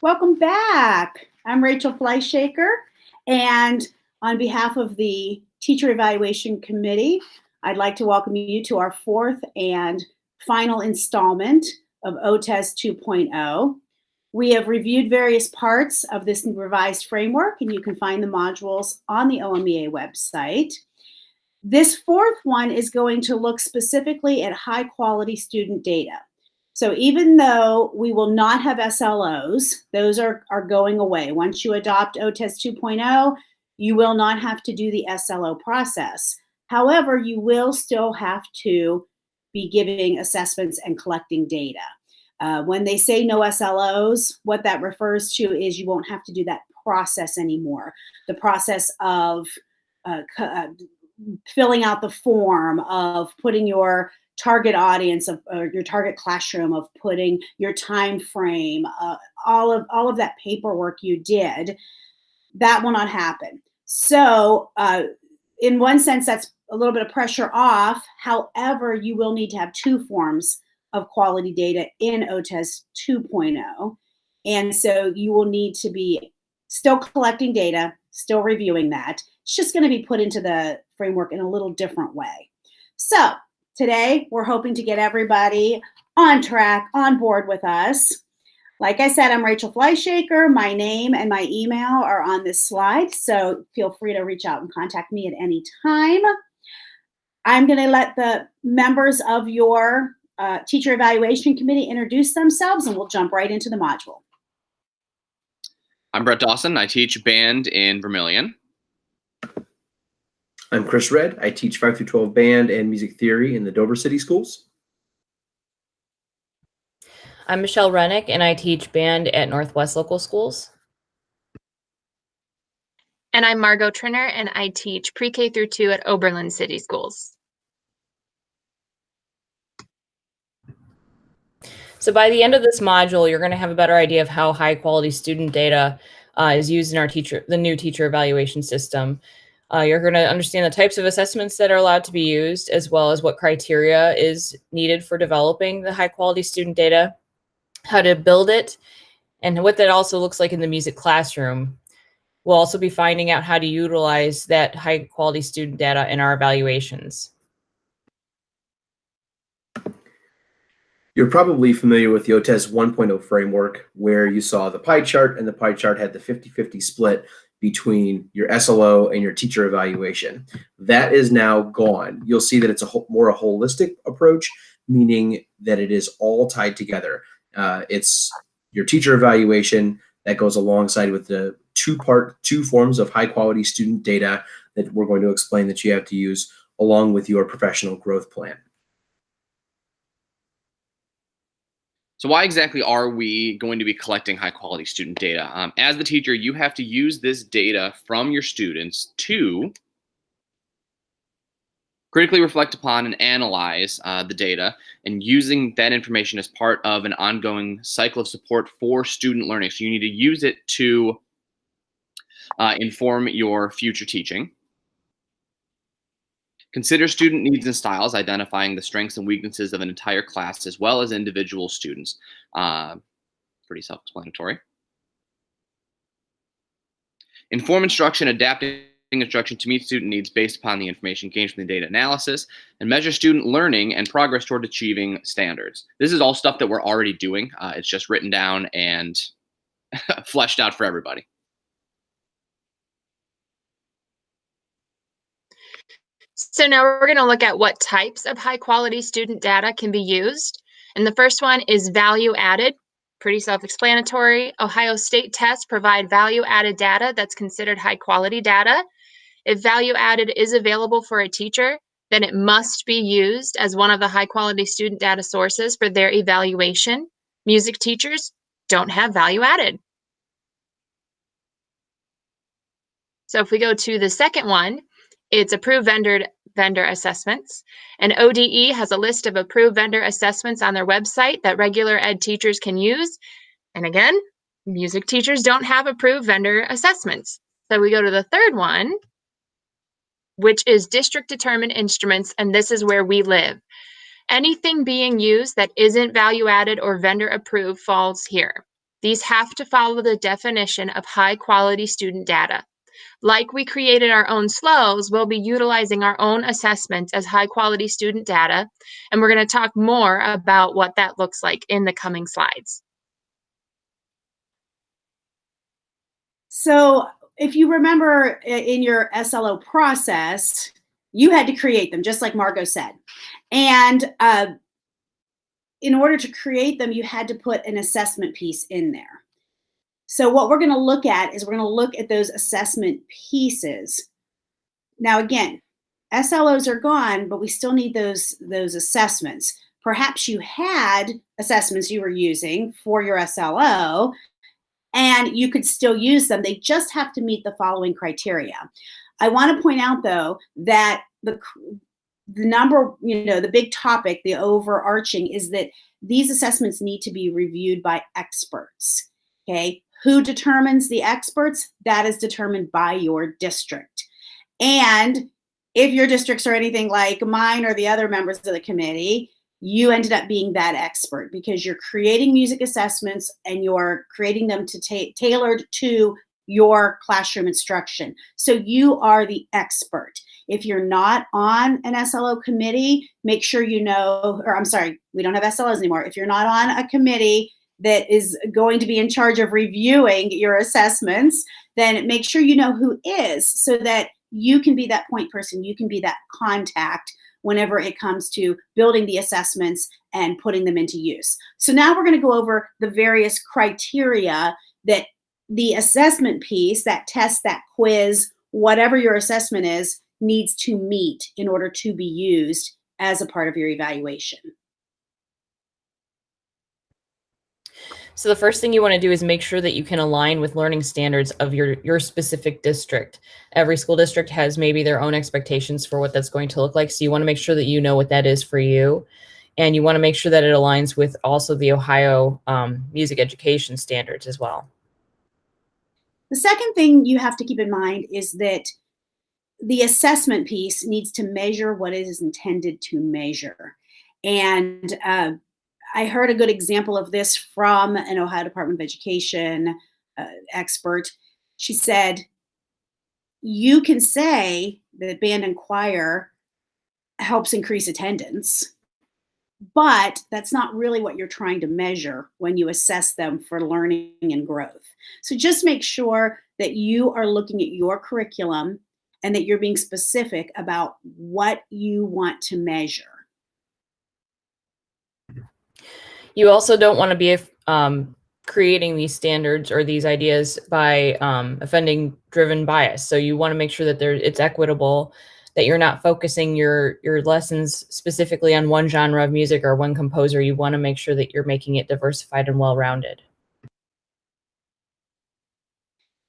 Welcome back. I'm Rachel Fleischhaker, and on behalf of the Teacher Evaluation Committee, I'd like to welcome you to our fourth and final installment of OTES 2.0. We have reviewed various parts of this revised framework, and you can find the modules on the OMEA website. This fourth one is going to look specifically at high quality student data. So even though we will not have SLOs, those are going away. Once you adopt OTES 2.0, you will not have to do the SLO process. However, you will still have to be giving assessments and collecting data. When they say no SLOs, what that refers to is you won't have to do that process anymore. The process of filling out the form, of putting your target audience, of your target classroom, of putting your time frame, all of that paperwork you did, that will not happen. So in one sense, that's a little bit of pressure off. However, you will need to have two forms of quality data in OTES 2.0. And so you will need to be still collecting data, still reviewing that. It's just going to be put into the framework in a little different way. So today, we're hoping to get everybody on track, on board with us. Like I said, I'm Rachel Fleischhaker. My name and my email are on this slide, so feel free to reach out and contact me at any time. I'm going to let the members of your Teacher Evaluation Committee introduce themselves, and we'll jump right into the module. I'm Brett Dawson. I teach band in Vermillion. I'm Chris Redd. I teach 5 through 12 band and music theory in the Dover City Schools. I'm Michelle Rennick, and I teach band at Northwest Local Schools. And I'm Margot Trinner, and I teach pre-K through 2 at Oberlin City Schools. So by the end of this module, you're going to have a better idea of how high quality student data is used in our the new teacher evaluation system. You're going to understand the types of assessments that are allowed to be used, as well as what criteria is needed for developing the high quality student data, how to build it, and what that also looks like in the music classroom. We'll also be finding out how to utilize that high quality student data in our evaluations. You're probably familiar with the OTES 1.0 framework, where you saw the pie chart, and the pie chart had the 50-50 split between your SLO and your teacher evaluation. That is now gone. You'll see that it's more a holistic approach, meaning that it is all tied together. It's your teacher evaluation that goes alongside with the two forms of high quality student data that we're going to explain that you have to use along with your professional growth plan. So why exactly are we going to be collecting high quality student data? As the teacher, you have to use this data from your students to critically reflect upon and analyze the data, and using that information as part of an ongoing cycle of support for student learning. So you need to use it to inform your future teaching. Consider student needs and styles, identifying the strengths and weaknesses of an entire class as well as individual students. Pretty self-explanatory. Inform instruction, adapting instruction to meet student needs based upon the information gained from the data analysis, and measure student learning and progress toward achieving standards. This is all stuff that we're already doing. It's just written down and fleshed out for everybody. So now we're going to look at what types of high quality student data can be used. And the first one is value added. Pretty self-explanatory. Ohio State tests provide value added data that's considered high quality data. If value added is available for a teacher, then it must be used as one of the high quality student data sources for their evaluation. Music teachers don't have value added. So if we go to the second one, it's approved vendor assessments. And ODE has a list of approved vendor assessments on their website that regular ed teachers can use. And again, music teachers don't have approved vendor assessments. So we go to the third one, which is district determined instruments, and this is where we live. Anything being used that isn't value added or vendor approved falls here. These have to follow the definition of high-quality student data. Like we created our own SLOs, we'll be utilizing our own assessments as high-quality student data, and we're going to talk more about what that looks like in the coming slides. So if you remember in your SLO process, you had to create them, just like Margot said. And in order to create them, you had to put an assessment piece in there. So what we're going to look at is we're going to look at those assessment pieces. Now, again, SLOs are gone, but we still need those assessments. Perhaps you had assessments you were using for your SLO, and you could still use them. They just have to meet the following criteria. I want to point out, though, that the number, the big topic, the overarching, is that these assessments need to be reviewed by experts. Okay, who determines the experts? That is determined by your district. And if your districts are anything like mine or the other members of the committee, you ended up being that expert because you're creating music assessments and you're creating them to tailored to your classroom instruction. So you are the expert. If you're not on an SLO committee, make sure you know, or I'm sorry, we don't have SLOs anymore. If you're not on a committee that is going to be in charge of reviewing your assessments, then make sure you know who is, so that you can be that point person, you can be that contact whenever it comes to building the assessments and putting them into use. So now we're going to go over the various criteria that the assessment piece, that test, that quiz, whatever your assessment is, needs to meet in order to be used as a part of your evaluation. So the first thing you want to do is make sure that you can align with learning standards of your specific district. Every school district has maybe their own expectations for what that's going to look like. So you want to make sure that you know what that is for you. And you want to make sure that it aligns with also the Ohio music education standards as well. The second thing you have to keep in mind is that the assessment piece needs to measure what it is intended to measure. And I heard a good example of this from an Ohio Department of Education expert. She said, you can say that band and choir helps increase attendance, but that's not really what you're trying to measure when you assess them for learning and growth. So just make sure that you are looking at your curriculum and that you're being specific about what you want to measure. You also don't want to be creating these standards or these ideas by offending driven bias. So you want to make sure that it's equitable, that you're not focusing your lessons specifically on one genre of music or one composer. You want to make sure that you're making it diversified and well-rounded.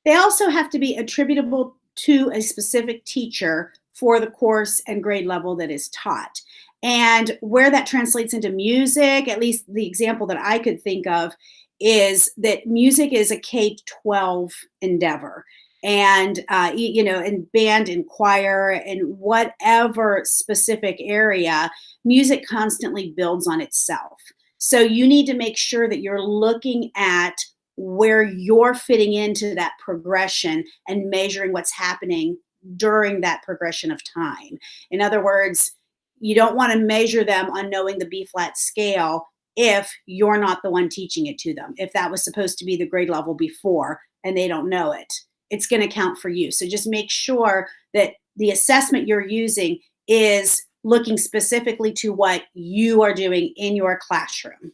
They also have to be attributable to a specific teacher for the course and grade level that is taught. And where that translates into music, at least the example that I could think of, is that music is a K-12 endeavor. And, in band and choir and whatever specific area, music constantly builds on itself. So you need to make sure that you're looking at where you're fitting into that progression and measuring what's happening during that progression of time. In other words, you don't want to measure them on knowing the B-flat scale if you're not the one teaching it to them. If that was supposed to be the grade level before and they don't know it, it's going to count for you. So just make sure that the assessment you're using is looking specifically to what you are doing in your classroom.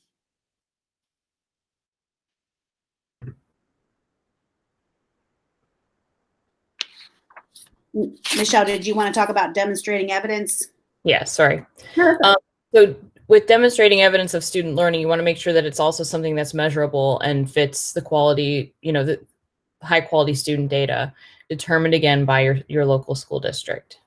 Michelle, did you want to talk about demonstrating evidence? Yeah, sorry. So with demonstrating evidence of student learning, you want to make sure that it's also something that's measurable and fits the quality, the high quality student data determined again by your local school district.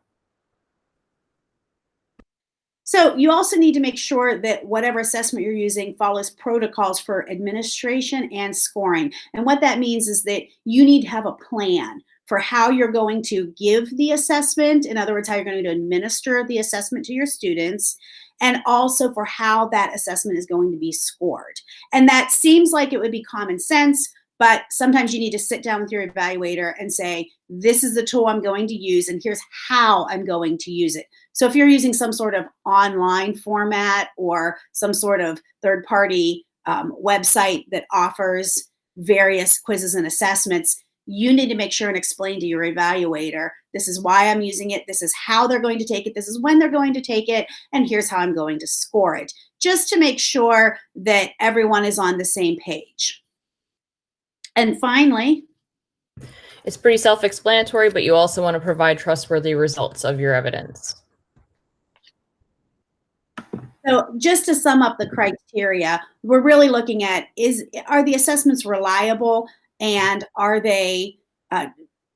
So you also need to make sure that whatever assessment you're using follows protocols for administration and scoring. And what that means is that you need to have a plan for how you're going to give the assessment. In other words, how you're going to administer the assessment to your students, and also for how that assessment is going to be scored. And that seems like it would be common sense, but sometimes you need to sit down with your evaluator and say, this is the tool I'm going to use, and here's how I'm going to use it. So if you're using some sort of online format or some sort of third-party website that offers various quizzes and assessments, you need to make sure and explain to your evaluator, this is why I'm using it, this is how they're going to take it, this is when they're going to take it, and here's how I'm going to score it, just to make sure that everyone is on the same page. And finally, it's pretty self-explanatory, but you also want to provide trustworthy results of your evidence. So just to sum up the criteria, we're really looking at, are the assessments reliable, and are they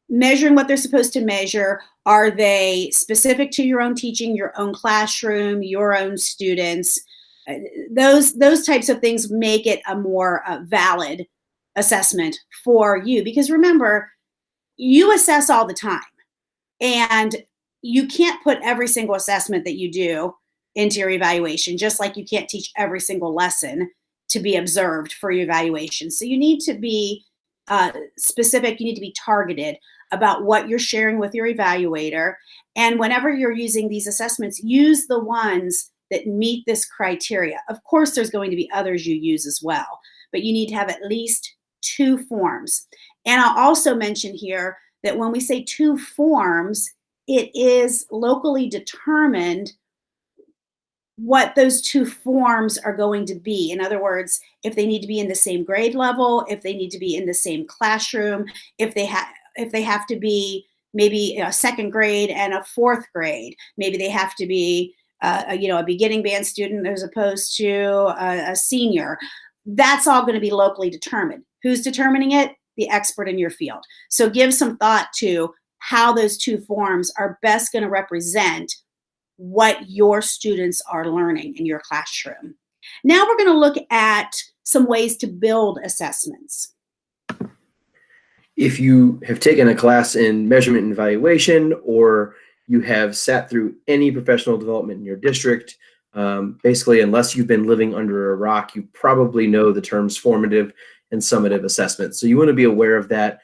measuring what they're supposed to measure? Are they specific to your own teaching, your own classroom, your own students? Those types of things make it a more valid assessment for you, because remember, you assess all the time, and you can't put every single assessment that you do into your evaluation, just like you can't teach every single lesson to be observed for your evaluation. So you need to be specific, you need to be targeted about what you're sharing with your evaluator. And whenever you're using these assessments, use the ones that meet this criteria. Of course, there's going to be others you use as well, but you need to have at least 2 forms. And I'll also mention here that when we say 2 forms, it is locally determined what those 2 forms are going to be. In other words, if they need to be in the same grade level, if they need to be in the same classroom, if they have to be maybe a 2nd grade and a 4th grade, maybe they have to be a beginning band student as opposed to a senior. That's all going to be locally determined. Who's determining it? The expert in your field. So give some thought to how those 2 forms are best going to represent what your students are learning in your classroom. Now we're going to look at some ways to build assessments. If you have taken a class in measurement and evaluation, or you have sat through any professional development in your district, basically, unless you've been living under a rock, you probably know the terms formative and summative assessment. So you want to be aware of that.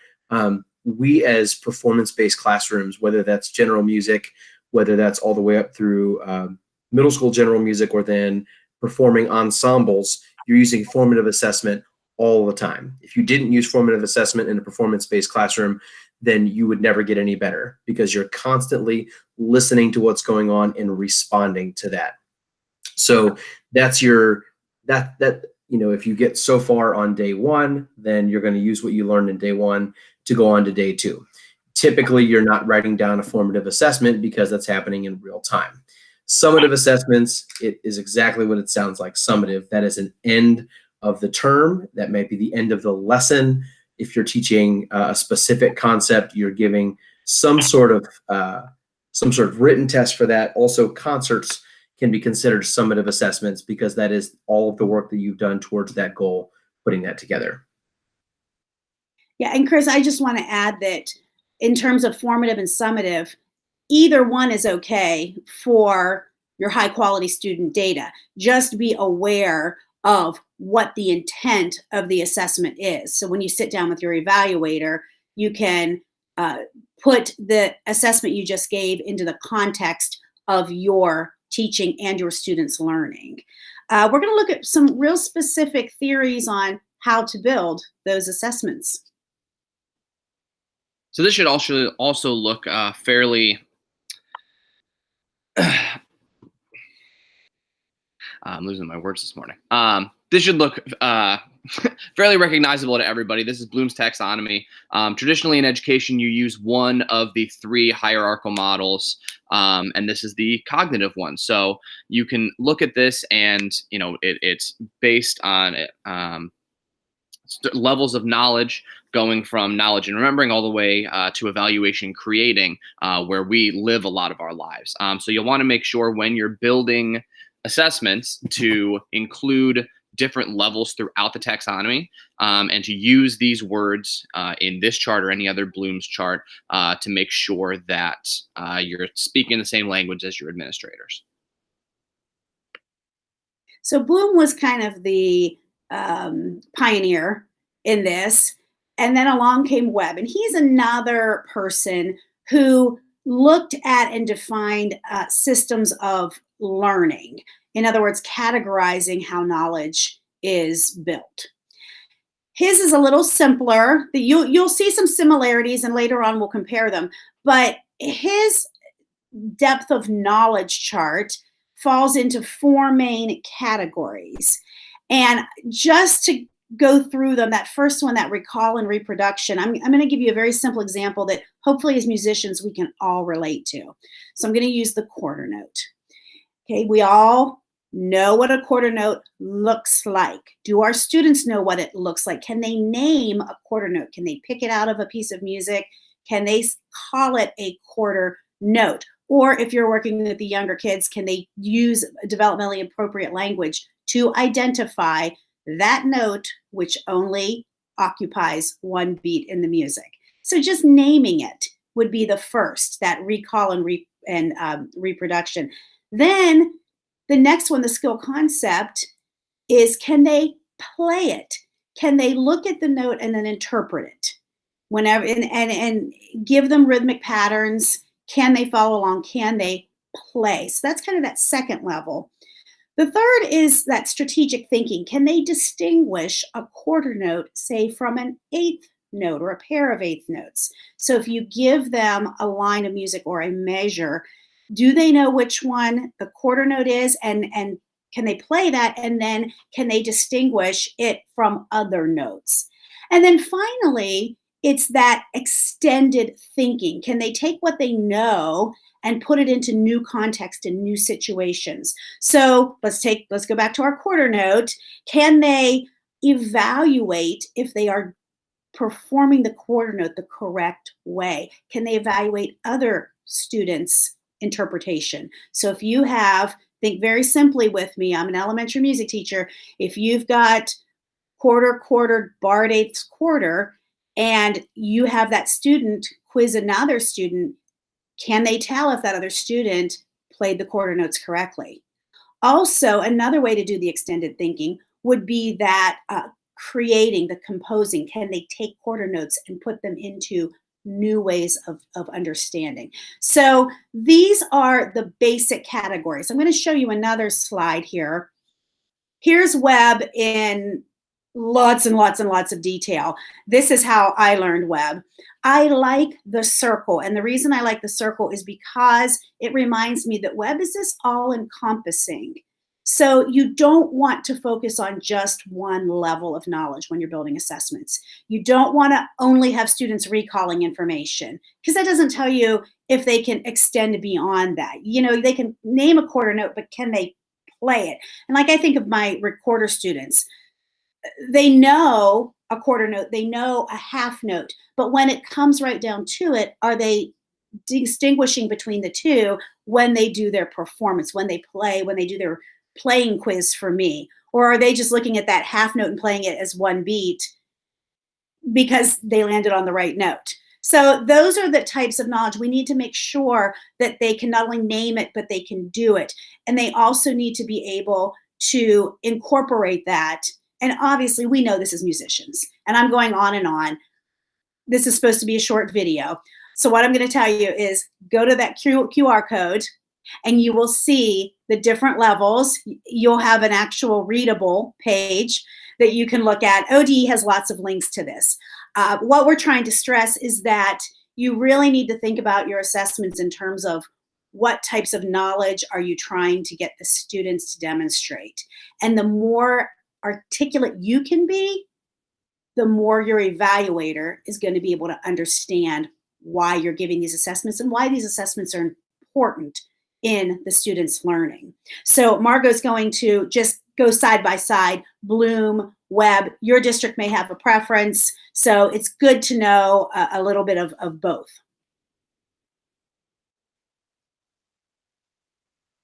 We as performance-based classrooms, whether that's general music, whether that's all the way up through middle school general music, or then performing ensembles, you're using formative assessment all the time. If you didn't use formative assessment in a performance-based classroom, then you would never get any better, because you're constantly listening to what's going on and responding to that. So that's if you get so far on day 1, then you're going to use what you learned in day 1 to go on to day 2. Typically, you're not writing down a formative assessment because that's happening in real time. Summative assessments, it is exactly what it sounds like, summative. That is an end of the term. That might be the end of the lesson. If you're teaching a specific concept, you're giving some sort of written test for that. Also, concerts can be considered summative assessments, because that is all of the work that you've done towards that goal, putting that together. Yeah, and Chris, I just want to add that in terms of formative and summative, either one is okay for your high quality student data. Just be aware of what the intent of the assessment is. So when you sit down with your evaluator, you can put the assessment you just gave into the context of your teaching and your students' learning. We're going to look at some real specific theories on how to build those assessments. So this should also look fairly I'm losing my words this morning. This should look fairly recognizable to everybody. This is Bloom's taxonomy. Traditionally in education, you use one of the 3 hierarchical models, and this is the cognitive one. So you can look at this, and it's based on levels of knowledge, going from knowledge and remembering all the way to evaluation creating, where we live a lot of our lives. So you'll want to make sure when you're building assessments to include different levels throughout the taxonomy, and to use these words in this chart or any other Bloom's chart to make sure that you're speaking the same language as your administrators. So Bloom was kind of the pioneer in this. And then along came Webb. And he's another person who looked at and defined systems of learning. In other words, categorizing how knowledge is built. His is a little simpler. You'll see some similarities, and later on we'll compare them. But his depth of knowledge chart falls into 4 main categories. And just to go through them, that first one, that recall and reproduction, I'm going to give you a very simple example that hopefully as musicians we can all relate to. So I'm going to use the quarter note. Okay, we all know what a quarter note looks like. Do our students know what it looks like? Can they name a quarter note? Can they pick it out of a piece of music? Can they call it a quarter note? Or if you're working with the younger kids, can they use developmentally appropriate language to identify that note which only occupies 1 beat in the music? So just naming it would be the first, that recall and reproduction. Then the next one, the skill concept, is can they play it? Can they look at the note and then interpret it? Whenever and give them rhythmic patterns. Can they follow along? Can they play? So that's kind of that second level. The third is that strategic thinking. Can they distinguish a quarter note, say, from an 8th note or a pair of 8th notes? So if you give them a line of music or a measure, do they know which one the quarter note is, and can they play that, and then can they distinguish it from other notes? And then finally, it's that extended thinking. Can they take what they know and put it into new context and new situations? So let's go back to our quarter note. Can they evaluate if they are performing the quarter note the correct way? Can they evaluate other students' interpretation? So if you have, think very simply with me, I'm an elementary music teacher. If you've got quarter, barred 8th quarter, and you have that student quiz another student, can they tell if that other student played the quarter notes correctly? Also, another way to do the extended thinking would be that creating, the composing. Can they take quarter notes and put them into new ways of understanding? So these are the basic categories. I'm going to show you another slide here. Here's Webb in lots and lots and lots of detail. This is how I learned Webb. I like the circle, and the reason I like the circle is because it reminds me that Webb is this all-encompassing. So you don't want to focus on just one level of knowledge when you're building assessments. You don't want to only have students recalling information, because that doesn't tell you if they can extend beyond that. You know, they can name a quarter note, but can they play it? And like I think of my recorder students, they know a quarter note, they know a half note, but when it comes right down to it, are they distinguishing between the two when they do their performance, when they play, when they do their playing quiz for me? Or are they just looking at that half note and playing it as 1 beat because they landed on the right note? So those are the types of knowledge. We need to make sure that they can not only name it, but they can do it. And they also need to be able to incorporate that. And obviously, we know this as musicians, and I'm going on and on. This is supposed to be a short video. So what I'm going to tell you is go to that QR code, and you will see the different levels. You'll have an actual readable page that you can look at. ODE has lots of links to this. What we're trying to stress is that you really need to think about your assessments in terms of what types of knowledge are you trying to get the students to demonstrate. And the more articulate you can be, the more your evaluator is going to be able to understand why you're giving these assessments and why these assessments are important in the students' learning. So Margot's going to just go side by side, Bloom, Webb. Your district may have a preference, so it's good to know a little bit of both.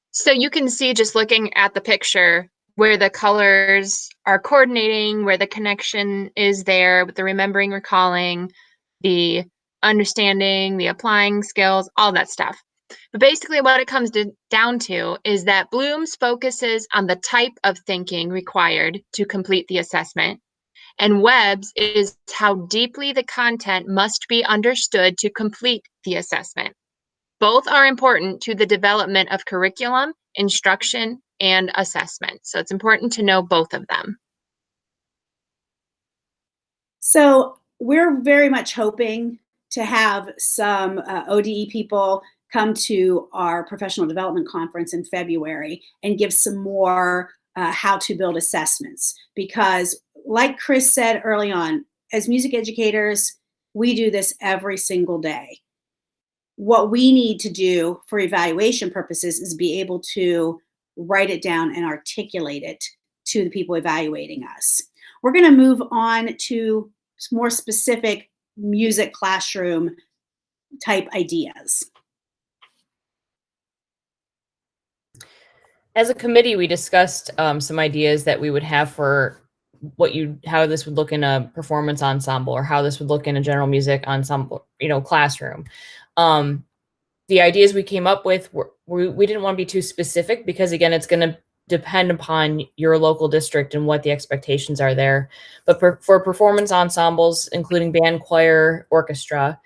So you can see, just looking at the picture, where the colors are coordinating, where the connection is there with the remembering, recalling, the understanding, the applying skills, all that stuff. But basically what it comes down to is that Bloom's focuses on the type of thinking required to complete the assessment, and Webb's is how deeply the content must be understood to complete the assessment. Both are important to the development of curriculum, instruction, and assessment. So it's important to know both of them. So we're very much hoping to have some ODE people come to our professional development conference in February and give some more how to build assessments. Because like Chris said early on, as music educators, we do this every single day. What we need to do for evaluation purposes is be able to write it down and articulate it to the people evaluating us. We're going to move on to more specific music classroom type ideas. As a committee, we discussed some ideas that we would have for how this would look in a performance ensemble, or how this would look in a general music ensemble, classroom. The ideas we came up with we didn't want to be too specific, because again, it's going to depend upon your local district and what the expectations are there. But for performance ensembles, including band, choir, orchestra,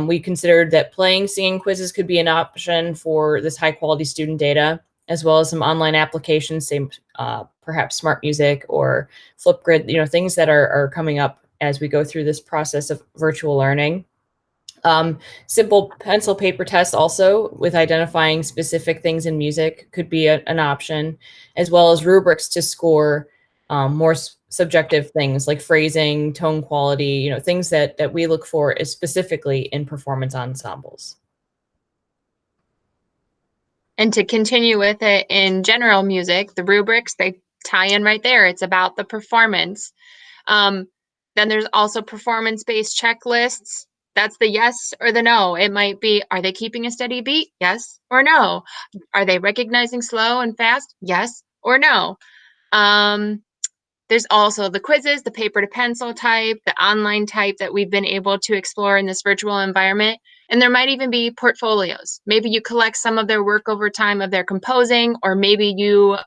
we considered that playing, singing quizzes could be an option for this high quality student data, as well as some online applications, say perhaps Smart Music or Flipgrid, things that are coming up as we go through this process of virtual learning. Simple pencil paper tests also, with identifying specific things in music, could be an option, as well as rubrics to score more subjective things like phrasing, tone quality, things that we look for is specifically in performance ensembles. And to continue with it in general music, the rubrics, they tie in right there. It's about the performance. Then there's also performance-based checklists. That's the yes or the no. It might be, are they keeping a steady beat? Yes or no. Are they recognizing slow and fast? Yes or no. There's also the quizzes, the paper to pencil type, the online type that we've been able to explore in this virtual environment. And there might even be portfolios. Maybe you collect some of their work over time of their composing, or maybe you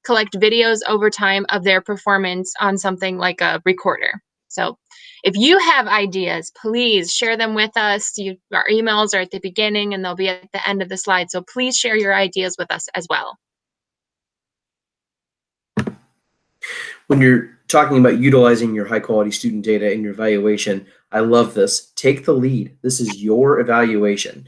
collect videos over time of their performance on something like a recorder. So if you have ideas, please share them with us. Our emails are at the beginning and they'll be at the end of the slide. So please share your ideas with us as well. When you're talking about utilizing your high quality student data in your evaluation, I love this. Take the lead. This is your evaluation.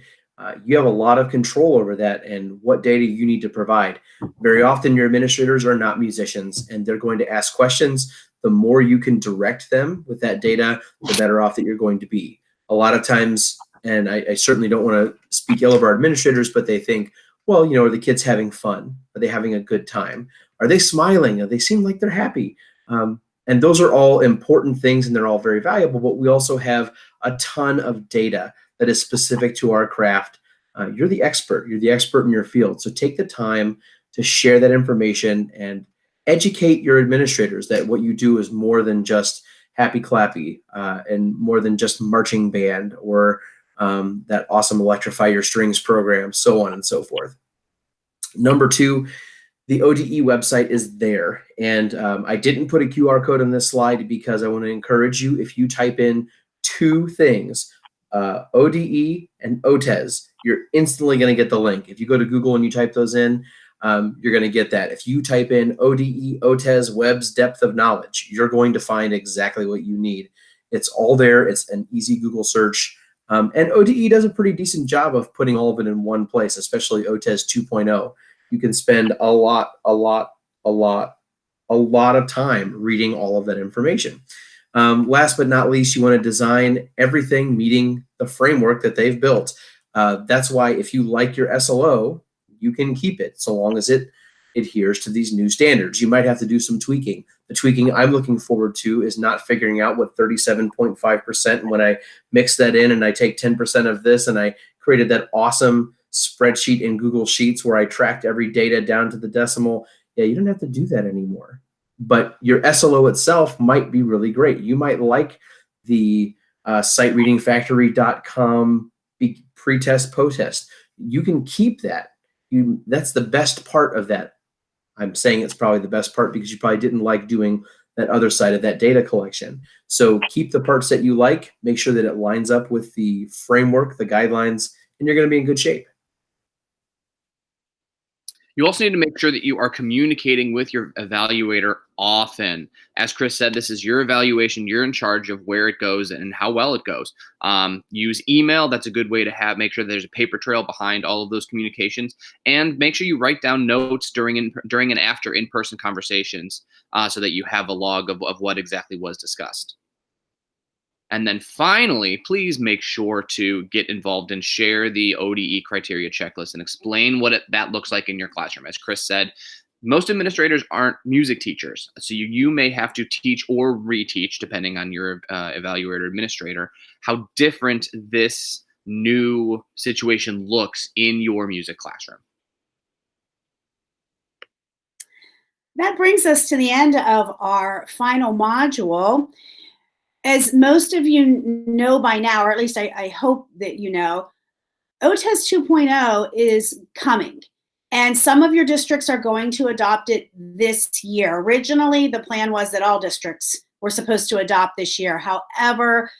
You have a lot of control over that and what data you need to provide. Very often your administrators are not musicians and they're going to ask questions. The more you can direct them with that data, the better off that you're going to be. A lot of times, and I certainly don't want to speak ill of our administrators, but they think, well, are the kids having fun? Are they having a good time? Are they smiling? Do they seem like they're happy? And those are all important things and they're all very valuable, but we also have a ton of data that is specific to our craft. You're the expert. You're the expert in your field. So take the time to share that information and educate your administrators that what you do is more than just happy clappy and more than just marching band or that awesome Electrify Your Strings program, so on and so forth. Number two, the ODE website is there. And I didn't put a QR code on this slide because I want to encourage you, if you type in two things, ODE and OTES, you're instantly going to get the link. If you go to Google and you type those in, you're going to get that. If you type in ODE, OTES, Webb's Depth of Knowledge, you're going to find exactly what you need. It's all there. It's an easy Google search. And ODE does a pretty decent job of putting all of it in one place, especially OTES 2.0. You can spend a lot of time reading all of that information. Last but not least, you want to design everything meeting the framework that they've built. That's why if you like your SLO, you can keep it so long as it adheres to these new standards. You might have to do some tweaking. The tweaking I'm looking forward to is not figuring out what 37.5%, and when I mix that in and I take 10% of this and I created that awesome spreadsheet in Google Sheets where I tracked every data down to the decimal. Yeah, you don't have to do that anymore. But your SLO itself might be really great. You might like the sitereadingfactory.com pre-test, post-test. you can keep that. That's the best part of that. I'm saying it's probably the best part because you probably didn't like doing that other side of that data collection. So keep the parts that you like, make sure that it lines up with the framework, the guidelines, and you're going to be in good shape. You also need to make sure that you are communicating with your evaluator often. As Chris said, this is your evaluation. You're in charge of where it goes and how well it goes. Use email. That's a good way to make sure there's a paper trail behind all of those communications. And make sure you write down notes during and after in-person conversations so that you have a log of what exactly was discussed. And then finally, please make sure to get involved and share the ODE criteria checklist and explain what that looks like in your classroom. As Chris said, most administrators aren't music teachers. So you may have to teach or reteach, depending on your evaluator administrator, how different this new situation looks in your music classroom. That brings us to the end of our final module. As most of you know by now, or at least I hope that you know, OTES 2.0 is coming. And some of your districts are going to adopt it this year. Originally, the plan was that all districts were supposed to adopt this year. However,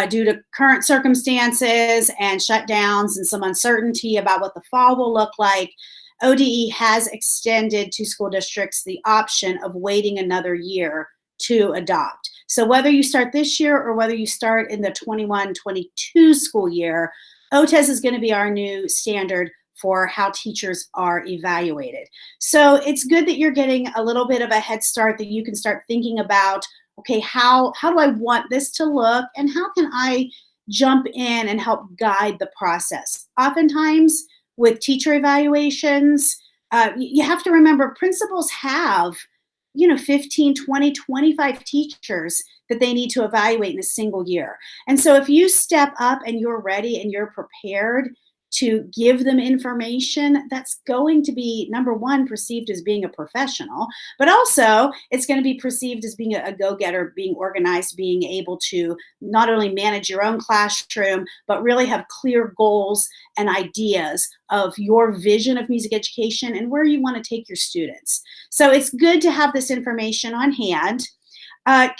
due to current circumstances and shutdowns and some uncertainty about what the fall will look like, ODE has extended to school districts the option of waiting another year to adopt. So whether you start this year or whether you start in the 21-22 school year, OTES is going to be our new standard for how teachers are evaluated. So it's good that you're getting a little bit of a head start, that you can start thinking about, okay, how do I want this to look, and how can I jump in and help guide the process? Oftentimes with teacher evaluations, you have to remember principals have 15, 20, 25 teachers that they need to evaluate in a single year. And so if you step up and you're ready and you're prepared to give them information, that's going to be, number one, perceived as being a professional, but also it's going to be perceived as being a go-getter, being organized, being able to not only manage your own classroom, but really have clear goals and ideas of your vision of music education and where you want to take your students. So it's good to have this information on hand.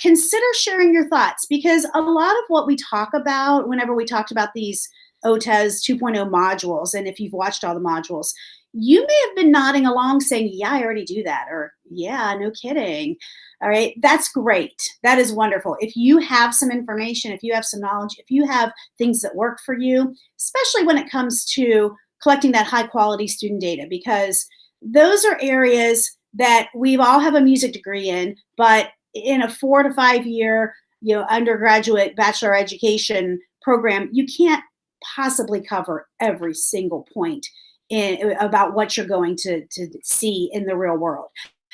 Consider sharing your thoughts, because a lot of what we talk about whenever we talked about these OTES 2.0 modules, and if you've watched all the modules, you may have been nodding along saying, yeah, I already do that, or yeah, no kidding. All right, that's great. That is wonderful. If you have some information, if you have some knowledge, if you have things that work for you, especially when it comes to collecting that high quality student data, because those are areas that we all have a music degree in, but in a 4 to 5 year undergraduate bachelor education program, you can't possibly cover every single point about what you're going to see in the real world.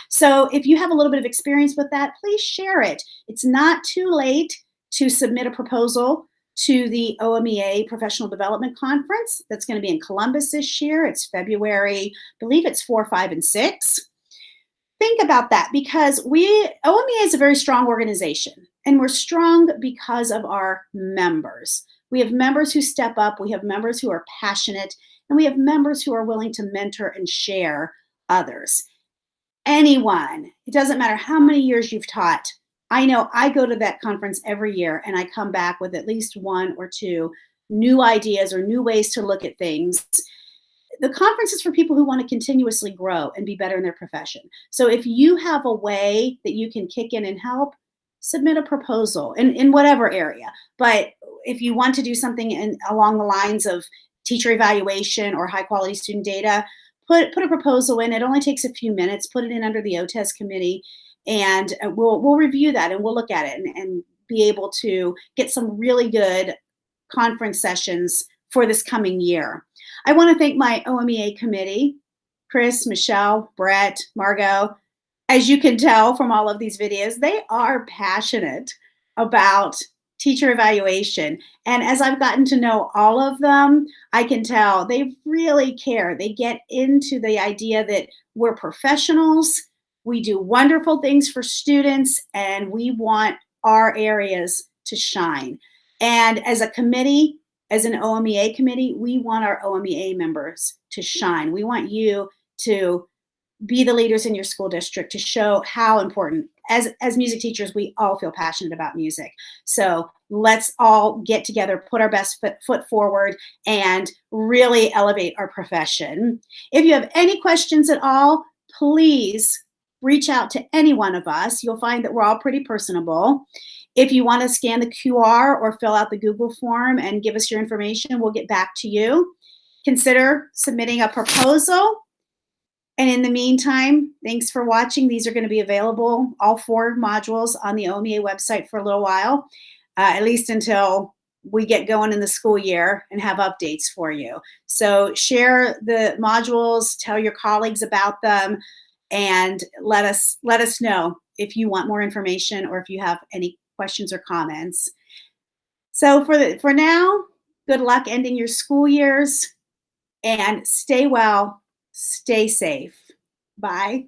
So if you have a little bit of experience with that, please share it. It's not too late to submit a proposal to the OMEA Professional Development Conference. That's going to be in Columbus this year. It's February, I believe it's 4, 5, and 6. Think about that, because OMEA is a very strong organization, and we're strong because of our members. We have members who step up, we have members who are passionate, and we have members who are willing to mentor and share others. Anyone, it doesn't matter how many years you've taught. I know I go to that conference every year and I come back with at least 1 or 2 new ideas or new ways to look at things. The conference is for people who want to continuously grow and be better in their profession. So if you have a way that you can kick in and help, submit a proposal in whatever area. But if you want to do something along the lines of teacher evaluation or high quality student data, put a proposal in. It only takes a few minutes. Put it in under the OTES committee, and we'll review that and we'll look at it and be able to get some really good conference sessions for this coming year. I want to thank my OMEA committee, Chris, Michelle, Brett, Margot. As you can tell from all of these videos, they are passionate about teacher evaluation. And as I've gotten to know all of them, I can tell they really care. They get into the idea that we're professionals, we do wonderful things for students, and we want our areas to shine. And as a committee, as an OMEA committee, we want our OMEA members to shine. We want you to be the leaders in your school district, to show how important, as music teachers, we all feel passionate about music. So let's all get together, put our best foot forward, and really elevate our profession. If you have any questions at all, please reach out to any one of us. You'll find that we're all pretty personable. If you want to scan the QR or fill out the Google form and give us your information, we'll get back to you. Consider submitting a proposal. And in the meantime, thanks for watching. These are going to be available, all 4 modules, on the OMEA website for a little while, at least until we get going in the school year and have updates for you. So share the modules, tell your colleagues about them, and let us know if you want more information or if you have any questions or comments. So for now, good luck ending your school years, and stay well, stay safe. Bye.